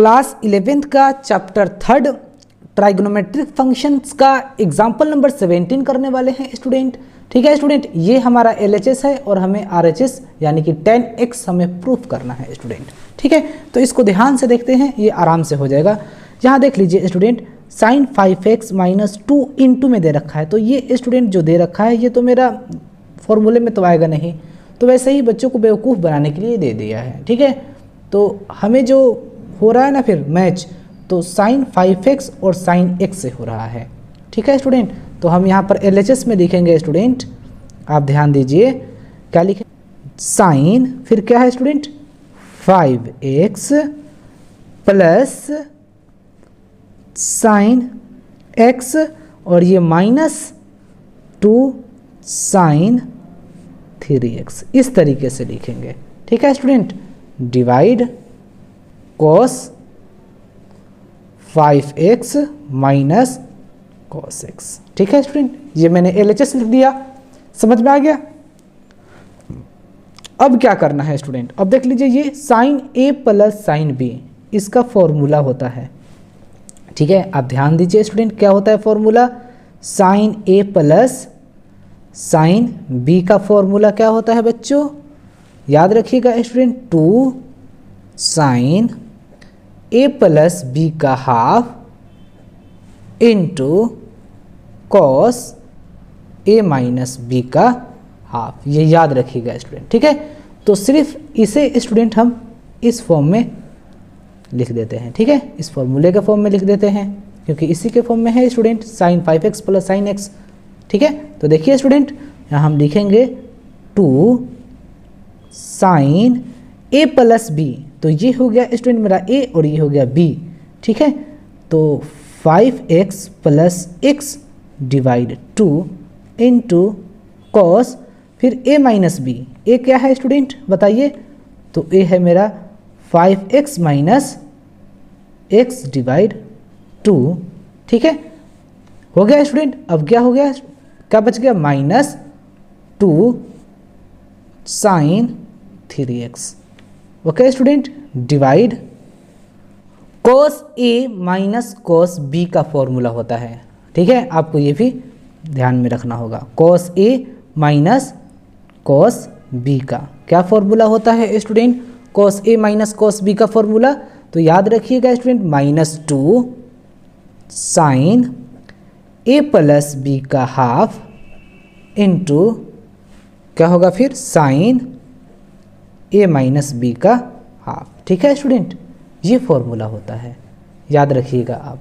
Class 11th का chapter 3 trigonometric functions का example number 17 करने वाले हैं स्टूडेंट। ठीक है स्टूडेंट, ये हमारा LHS है और हमें RHS यानी कि 10x हमें प्रूफ करना है स्टूडेंट। ठीक है, तो इसको ध्यान से देखते हैं, ये आराम से हो जाएगा। यहाँ देख लीजिए student, sin 5x minus 2 into में दे रखा है, तो ये स्टूडेंट जो दे रखा है ये तो मेरा फॉर्मूले में तो आएगा नहीं, तो वैसे ही बच्चों को बेवकूफ़ बनाने के लिए दे दिया है। ठीक है, तो हमें जो हो रहा है ना फिर मैच, तो sin 5x और sin x से हो रहा है। ठीक है स्टूडेंट, तो हम यहाँ पर LHS में लिखेंगे स्टूडेंट, आप ध्यान दीजिए क्या लिखें, sin फिर क्या है student 5x plus sin x और ये माइनस 2 sin 3x, इस तरीके से लिखेंगे। ठीक है student, divide cos 5x minus cos x। ठीक है स्टूडेंट, ये मैंने LHS लिख दिया, समझ में आ गया। अब क्या करना है स्टूडेंट, अब देख लीजिए ये sin a plus sin b इसका फॉर्मूला होता है। ठीक है, आप ध्यान दीजिए स्टूडेंट, क्या होता है formula, sin a plus sin b का फॉर्मूला क्या होता है बच्चों, याद रखिएगा student, 2 sin a plus b का half into cos a minus b का हाफ, ये याद रखिएगा स्टूडेंट। ठीक है, तो सिर्फ इसे स्टूडेंट हम इस फॉर्म में लिख देते हैं। ठीक है, इस फॉर्मूले के फॉर्म में लिख देते हैं, क्योंकि इसी के फॉर्म में है student sin 5x plus sin x। ठीक है, तो देखिए स्टूडेंट, यहाँ हम लिखेंगे 2 sin a प्लस b, तो ये हो गया स्टूडेंट मेरा a और ये हो गया b। ठीक है, तो 5x plus x divide 2 into cos फिर a माइनस b, a क्या है स्टूडेंट बताइए, तो a है मेरा 5x माइनस x डिवाइड 2। ठीक है, हो गया स्टूडेंट। अब क्या हो गया, क्या बच गया, minus 2 sin 3x। Okay student, divide cos a minus cos b का फॉर्मूला होता है। ठीक है, आपको ये भी ध्यान में रखना होगा, cos a minus cos b का क्या फॉर्मूला होता है student, cos a minus cos b का फॉर्मूला, तो याद रखिएगा student, minus 2 sin a plus b का हाफ इंटू क्या होगा फिर sin a माइनस b का हाफ। ठीक है स्टूडेंट, ये फॉर्मूला होता है, याद रखिएगा आप।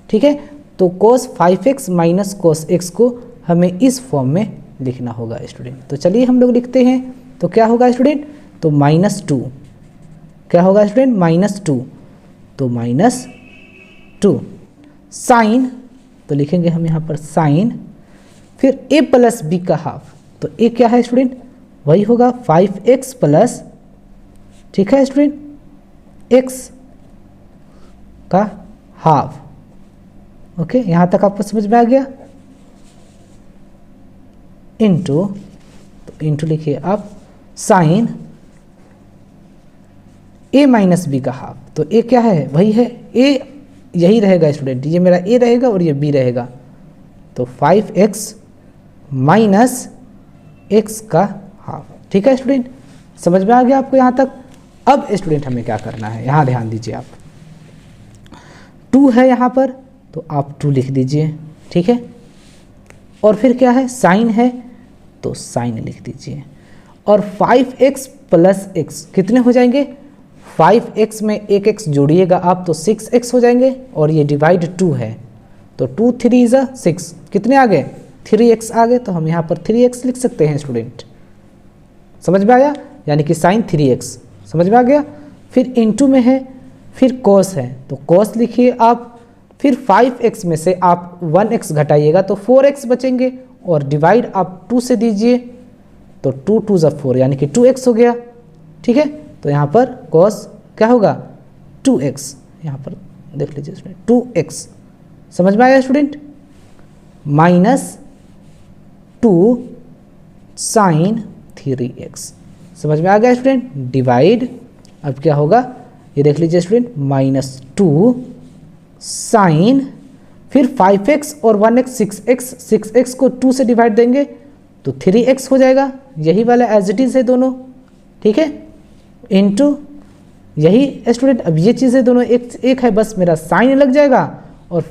ठीक है, तो cos 5x minus cos x को हमें इस फॉर्म में लिखना होगा स्टूडेंट। तो चलिए हम लोग लिखते हैं, तो क्या होगा स्टूडेंट, तो माइनस 2, क्या होगा स्टूडेंट माइनस 2, तो माइनस 2 साइन, तो लिखेंगे हम यहाँ पर साइन फिर a प्लस b का हाफ, तो a क्या है स्टूडेंट, वही होगा 5x प्लस, ठीक है स्टूडेंट, x का हाफ। ओके, यहाँ तक आपको समझ में आ गया, इंटू, तो इंटू लिखिए आप साइन a माइनस बी का हाफ, तो a क्या है, वही है a, यही रहेगा स्टूडेंट, ये मेरा a रहेगा और ये b रहेगा, तो 5x माइनस x का हाफ। ठीक है स्टूडेंट, समझ में आ गया आपको यहाँ तक। अब स्टूडेंट हमें क्या करना है, यहाँ ध्यान दीजिए आप, 2 है यहाँ पर, तो आप 2 लिख दीजिए। ठीक है, और फिर क्या है, साइन है, तो साइन लिख दीजिए, और 5x प्लस x कितने हो जाएंगे, 5x में एक x जोड़िएगा आप तो 6x हो जाएंगे, और ये डिवाइड 2 है, तो 2 3 इज़ 6, कितने आ गए, 3x आ गए, तो हम यहाँ पर 3x लिख सकते हैं स्टूडेंट। समझ में आया, यानी कि साइन 3x, समझ में आ गया। फिर इनटू में है, फिर cos है, तो cos लिखिए आप, फिर 5x में से आप 1x घटाइएगा तो 4x बचेंगे, और डिवाइड आप 2 से दीजिए, तो 2 2 ज़ा 4 यानी कि 2x हो गया। ठीक है, तो यहाँ पर cos क्या होगा 2x, यहाँ पर देख लीजिए स्टूडेंट 2x, समझ में आया स्टूडेंट, माइनस 2 sin 3x, समझ में आ गया स्टूडेंट, डिवाइड, अब क्या होगा ये देख लीजिए स्टूडेंट, -2 साइन, फिर 5x और 1x 6x, 6x को 2 से डिवाइड देंगे तो 3x हो जाएगा, यही वाला एज इट इज़ है दोनों, ठीक है, इनटू यही स्टूडेंट। अब ये चीज़ें दोनों एक है, बस मेरा साइन लग जाएगा और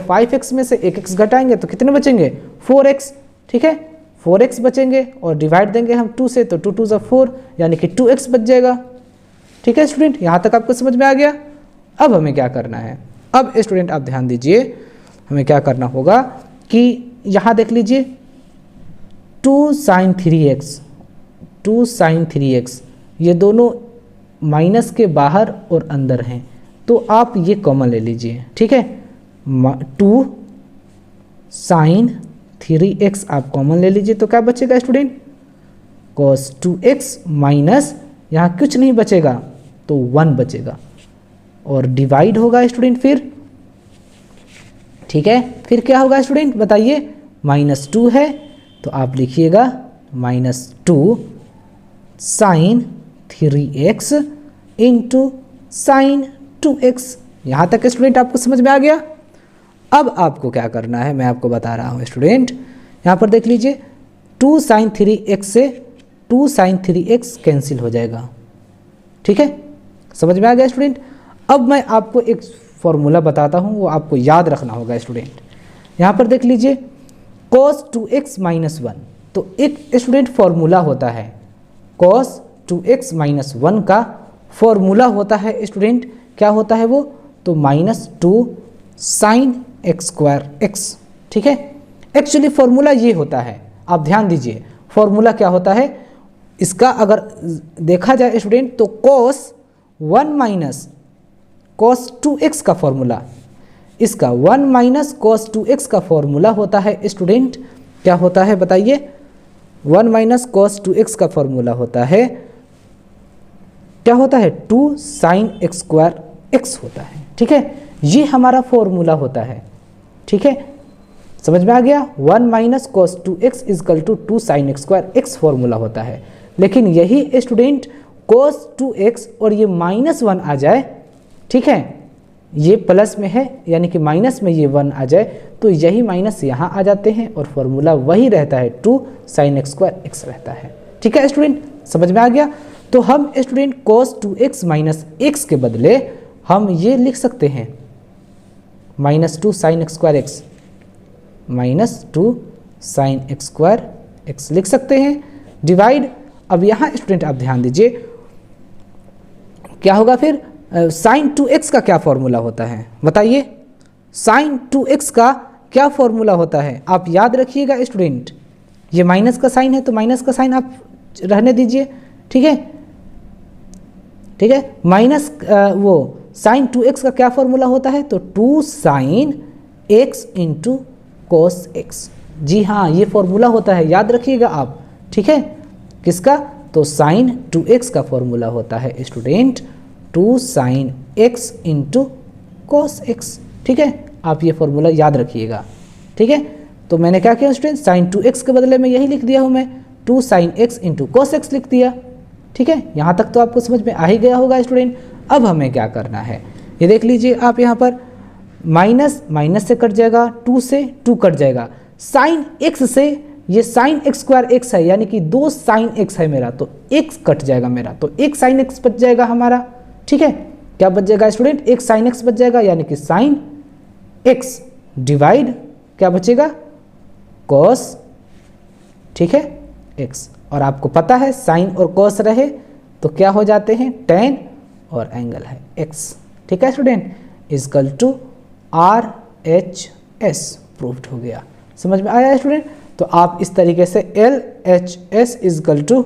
5x में से 1x घटाएंगे तो कितने बचेंगे, 4x, ठीक है, 4x बचेंगे और डिवाइड देंगे हम 2 से तो 2 2 ज़ा 4 यानी कि 2x बच जाएगा, ठीक है स्टूडेंट। यहाँ तक आपको समझ में आ गया। अब हमें क्या करना है, अब स्टूडेंट आप ध्यान दीजिए, हमें क्या करना होगा कि यहाँ देख लीजिए 2 sin 3x, 2 sin 3x ये दोनों माइनस के बाहर और अंदर हैं, तो आप ये कॉमन ले लीजिए, ठीक है, 2 sin 3x आप कॉमन ले लीजिए तो क्या बचेगा स्टूडेंट, cos 2x माइनस यहाँ कुछ नहीं बचेगा तो 1 बचेगा और डिवाइड होगा स्टूडेंट फिर, ठीक है, फिर क्या होगा स्टूडेंट बताइए, -2 है तो आप लिखिएगा -2 sin 3x into sine 2x। यहाँ तक स्टूडेंट आपको समझ में आ गया। अब आपको क्या करना है मैं आपको बता रहा हूँ स्टूडेंट, यहाँ पर देख लीजिए 2 sin 3x से 2 sin 3x कैंसिल हो जाएगा, ठीक है, समझ में आ गया स्टूडेंट। अब मैं आपको एक फॉर्मूला बताता हूँ, वो आपको याद रखना होगा स्टूडेंट। यहाँ पर देख लीजिए cos 2x - 1, तो एक स्टूडेंट फॉर्मूला होता है, cos 2x - 1 का फॉर्मूला होता है स्टूडेंट, क्या होता है वो, तो -2 sin x²x, ठीक है। एक्चुअली फॉर्मूला ये होता है, आप ध्यान दीजिए फॉर्मूला क्या होता है इसका, अगर देखा जाए स्टूडेंट तो cos 1 - cos 2x का फॉर्मूला, इसका 1 - cos 2x का फॉर्मूला होता है स्टूडेंट, क्या होता है बताइए, 1 - cos 2x का फॉर्मूला होता है, क्या होता है, 2 sin x²x होता है, ठीक है, ये हमारा फॉर्मूला होता है, ठीक है, समझ में आ गया। 1 - cos 2x = 2 sin x² formula होता है। लेकिन यही स्टूडेंट cos 2x और ये -1 आ जाए, ठीक है, ये प्लस में है यानी कि माइनस में ये 1 आ जाए तो यही माइनस यहाँ आ जाते हैं और फॉर्मूला वही रहता है, 2 sin x² रहता है, ठीक है स्टूडेंट, समझ में आ गया। तो हम स्टूडेंट cos 2x - x के बदले हम ये लिख सकते हैं -2 sin x²x, -2 sin x² लिख सकते हैं, डिवाइड। अब यहाँ स्टूडेंट आप ध्यान दीजिए क्या होगा फिर, sin 2x का क्या फॉर्मूला होता है बताइए, sin 2x का क्या फॉर्मूला होता है, आप याद रखिएगा स्टूडेंट, ये माइनस का साइन है तो माइनस का साइन आप रहने दीजिए, ठीक है, ठीक है, माइनस वो sin 2x का क्या फॉर्मूला होता है, तो 2 sin x into cos x, जी हाँ ये फॉर्मूला होता है, याद रखिएगा आप, ठीक है, किसका, तो sin 2x का फॉर्मूला होता है student 2 sin x into cos x, ठीक है, आप ये फॉर्मूला याद रखिएगा, ठीक है। तो मैंने क्या किया स्टूडेंट, sin 2x के बदले में यही लिख दिया हूँ मैं, 2 sin x into cos x लिख दिया, ठीक है, यहाँ तक तो आपको समझ में आ ही गया होगा स्टूडेंट। अब हमें क्या करना है, ये देख लीजिए आप, यहाँ पर माइनस माइनस से कट जाएगा, 2 से 2 कट जाएगा, साइन x से ये साइन x² है यानी कि 2 साइन x है मेरा, तो x कट जाएगा मेरा, तो 1 साइन x बच जाएगा हमारा, ठीक है, क्या बच जाएगा स्टूडेंट, 1 साइन x बच जाएगा यानी कि साइन x डिवाइड क्या बचेगा, cos, ठीक है, x, और आपको पता है साइन और cos रहे तो क्या हो जाते हैं, tan और एंगल है x, ठीक है स्टूडेंट, = RHS प्रूव्ड हो गया, समझ में आया स्टूडेंट। तो आप इस तरीके से LHS =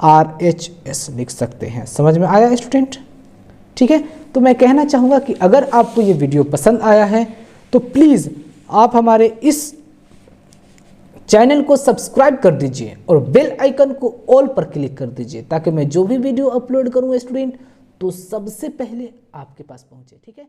RHS लिख सकते हैं, समझ में आया स्टूडेंट, ठीक है। तो मैं कहना चाहूँगा कि अगर आपको ये वीडियो पसंद आया है तो प्लीज़ आप हमारे इस चैनल को सब्सक्राइब कर दीजिए और बेल आइकन को ऑल पर क्लिक कर दीजिए ताकि मैं जो भी वीडियो अपलोड करूँ स्टूडेंट तो सबसे पहले आपके पास पहुँचे, ठीक है।